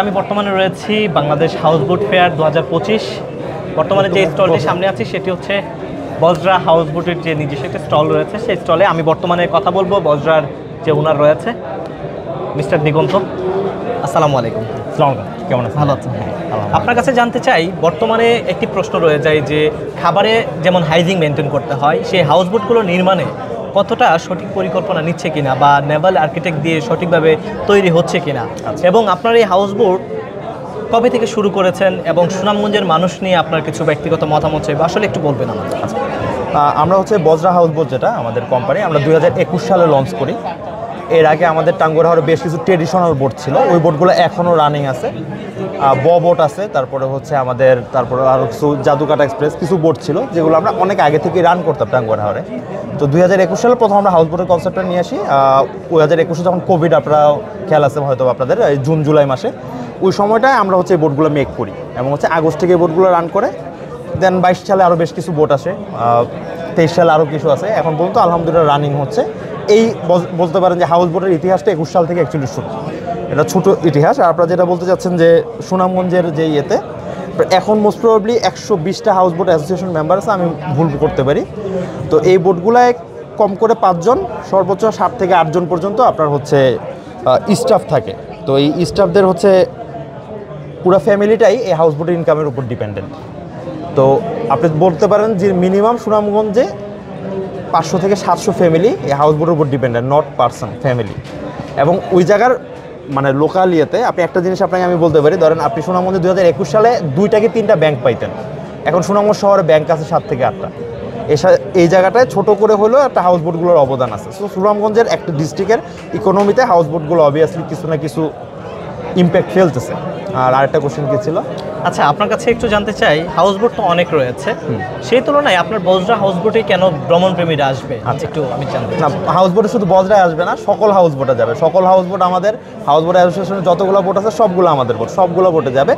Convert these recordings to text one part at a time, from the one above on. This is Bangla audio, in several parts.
আমি বর্তমানে রয়েছি বাংলাদেশ হাউসবোট ফেয়ার 2025। বর্তমানে যে স্টলটি সামনে আছে সেটি হচ্ছে বজরা হাউসবোটের যে নিজস্ব একটা স্টল রয়েছে, সেই স্টলে আমি বর্তমানে কথা বলবো বজরার যে ওনার রয়েছে মিস্টার দিগন্ত। আসসালামু আলাইকুম। কেমন আছেন? ভালো আছেন? আপনার কাছে জানতে চাই, বর্তমানে একটি প্রশ্ন রয়ে যায় যে খাবারে যেমন হাইজিন মেনটেন করতে হয়, সেই হাউসবোটগুলো নির্মাণে কতটা সঠিক পরিকল্পনা নিচ্ছে কিনা বা নেভাল আর্কিটেক্ট দিয়ে সঠিকভাবে তৈরি হচ্ছে কিনা, এবং আপনার এই হাউসবোট কবে থেকে শুরু করেছেন এবং সুনামগঞ্জের মানুষ নিয়ে আপনার কিছু ব্যক্তিগত মতামত চাইবে, আসলে একটু বলবেন আমাদের। আমরা হচ্ছে বজরা হাউসবোট, যেটা আমাদের কোম্পানি, আমরা 2021 সালে লঞ্চ করি। এর আগে আমাদের টাঙ্গুয়ার বেশ কিছু ট্রেডিশনাল বোট ছিল, ওই বোটগুলো এখনও রানিং আছে। বোট আছে, তারপরে হচ্ছে আমাদের আরও কিছু জাদুকাটা এক্সপ্রেস কিছু বোট ছিল, যেগুলো আমরা অনেক আগে থেকে রান করতাম টাঙ্গুয়ার হাওরে। তো 2021 সালে প্রথম আমরা হাউসবোটের কনসেপ্টটা নিয়ে আসি। 2021 যখন কোভিড, আপনারা খেয়াল আছে হয়তো আপনাদের, জুন জুলাই মাসে, ওই সময়টায় আমরা হচ্ছে এই বোটগুলো মেক করি এবং হচ্ছে আগস্ট থেকে এই বোটগুলো রান করে। দেন 22 সালে আরও বেশ কিছু বোট আসে, 23 সালে আরও কিছু আছে, এখন পর্যন্ত আলহামদুলিল্লাহ রানিং হচ্ছে। এই বলতে পারেন যে হাউস বোটের ইতিহাসটা 21 সাল থেকে অ্যাকচুয়ালি শুরু। এটা ছোট ইতিহাস। আর আপনারা যেটা বলতে চাচ্ছেন যে সুনামগঞ্জের যে ইয়েতে এখন মোস্ট প্রবাবলি 120টা হাউস বোট অ্যাসোসিয়েশন মেম্বার আছে, আমি ভুল করতে পারি। তো এই বোটগুলায় কম করে 5 জন, সর্বোচ্চ 7 থেকে 8 জন পর্যন্ত আপনার হচ্ছে স্টাফ থাকে। তো এই স্টাফদের হচ্ছে পুরো ফ্যামিলিটাই এই হাউস বোটের ইনকামের উপর ডিপেন্ডেন্ট। তো আপনি বলতে পারেন যে মিনিমাম সুনামগঞ্জে 500 থেকে 700 ফ্যামিলি এই হাউসবোটের উপর ডিপেন্ডেন্ট, নট পার্সন, ফ্যামিলি। এবং ওই জায়গার মানে লোকাল ইয়েতে আপনি একটা জিনিস আপনাকে আমি বলতে পারি, ধরেন আপনি সুনামগঞ্জে 2021 সালে 2 থেকে 3টা ব্যাংক পাইতেন, এখন সুনামগঞ্জ শহরে ব্যাংক আছে 7 থেকে 8টা। এই জায়গাটায় ছোট করে হলেও একটা হাউসবোটগুলোর অবদান আছে। সো সুনামগঞ্জের একটা ডিস্ট্রিক্টের ইকোনমিতে হাউসবোটগুলো অবভিয়াসলি কিছু না কিছু ইম্প্যাক্ট ফেলতেছে। আর আরেকটা কোশ্চেন কি ছিল? আচ্ছা, আপনার কাছে একটু জানতে চাই, হাউসবোট তো অনেক রয়েছে, সেই তুলনায় আপনার বজরা হাউসবোটে কেন ভ্রমণপ্রেমীরা আসবে? আচ্ছা, একটু আমি জানতে চাই। না, হাউসবোটে শুধু বজরায় আসবে না, সকল হাউসবোটে যাবে। সকল হাউসবোট, আমাদের হাউসবোট অ্যাসোসিয়েশনের যতগুলো বোট আছে সবগুলো আমাদের বোট, সবগুলো বোটে যাবে।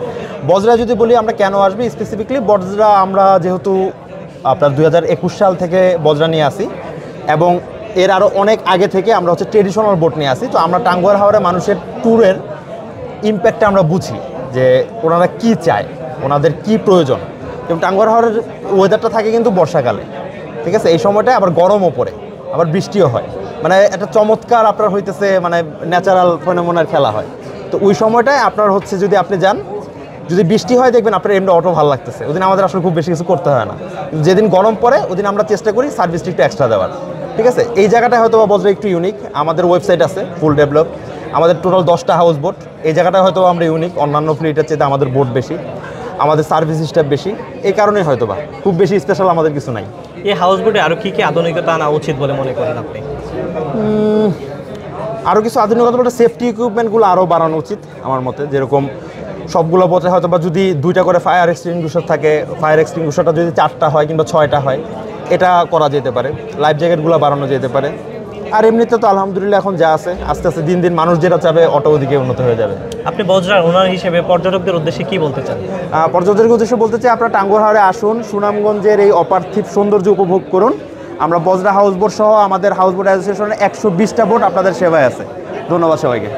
বজরায় যদি বলি আমরা কেন আসবি স্পেসিফিকলি, বজরা আমরা যেহেতু আপনার 2021 সাল থেকে বজরা নিয়ে আসি এবং এর আরও অনেক আগে থেকে আমরা হচ্ছে ট্রেডিশনাল বোট নিয়ে আসি। তো আমরা টাঙ্গুয়ার হাওরে মানুষের ট্যুরের ইম্প্যাক্টটা আমরা বুঝি যে ওনারা কি চায়, ওনাদের কি প্রয়োজন। এবং টাঙ্গুয়ার হাওরের ওয়েদারটা থাকে কিন্তু বর্ষাকালে, ঠিক আছে, এই সময়টায় আবার গরমও পড়ে, আবার বৃষ্টিও হয়, মানে একটা চমৎকার আপনার হইতেছে মানে ন্যাচারাল ফেনোমেনার খেলা হয়। তো ওই সময়টায় আপনার হচ্ছে যদি আপনি যান, যদি বৃষ্টি হয় দেখবেন আপনার এমনি অটো ভালো লাগতেছে, ওদিন আমাদের আসলে খুব বেশি কিছু করতে হয় না। যেদিন গরম পড়ে ওদিন আমরা চেষ্টা করি সার্ভিসটা একটু এক্সট্রা দেওয়ার, ঠিক আছে। এই জায়গাটায় হয়তো বজরা একটু ইউনিক। আমাদের ওয়েবসাইট আছে ফুল ডেভেলপ, আমাদের টোটাল 10টা হাউস বোট। এই জায়গাটায় হয়তো আমরা ইউনিক, অন্যান্য ফ্লিটের চেয়ে আমাদের বোট বেশি, আমাদের সার্ভিস স্টাফ বেশি, এই কারণেই হয়তো বা খুব বেশি স্পেশাল আমাদের কিছু নাই। এই হাউসবোটে আরও কী কী আধুনিকতা আনা উচিত বলে মনে করেন আপনি? আরও কিছু আধুনিকতা বলতে সেফটি ইকুইপমেন্টগুলো আরও বাড়ানো উচিত আমার মতে। যেরকম সবগুলো বোটে হয়তো বা যদি 2টা করে ফায়ার এক্সটিংগুইশার থাকে, ফায়ার এক্সটিংগুইশারটা যদি 4টা হয় কিংবা 6টা হয়, এটা করা যেতে পারে। লাইফ জ্যাকেটগুলো বাড়ানো যেতে পারে। আর এমনিতে তো আলহামদুলিল্লাহ এখন যা আছে, আস্তে আস্তে দিন দিন মানুষ যেটা চাবে অটো ওদিকে উন্নত হয়ে যাবে। আপনি বজরার ওনার হিসেবে পর্যটকদের উদ্দেশ্যে কি বলতে চান? পর্যটকদের উদ্দেশ্যে বলতে চাই, আপনারা টাঙ্গুয়ার হাওরে আসুন, সুনামগঞ্জের এই অপার্থিব সৌন্দর্য উপভোগ করুন। আমরা বজরা হাউসবোট সহ আমাদের হাউসবোট অ্যাসোসিয়েশনের 120টা বোট আপনাদের সেবায় আছে। ধন্যবাদ সবাইকে।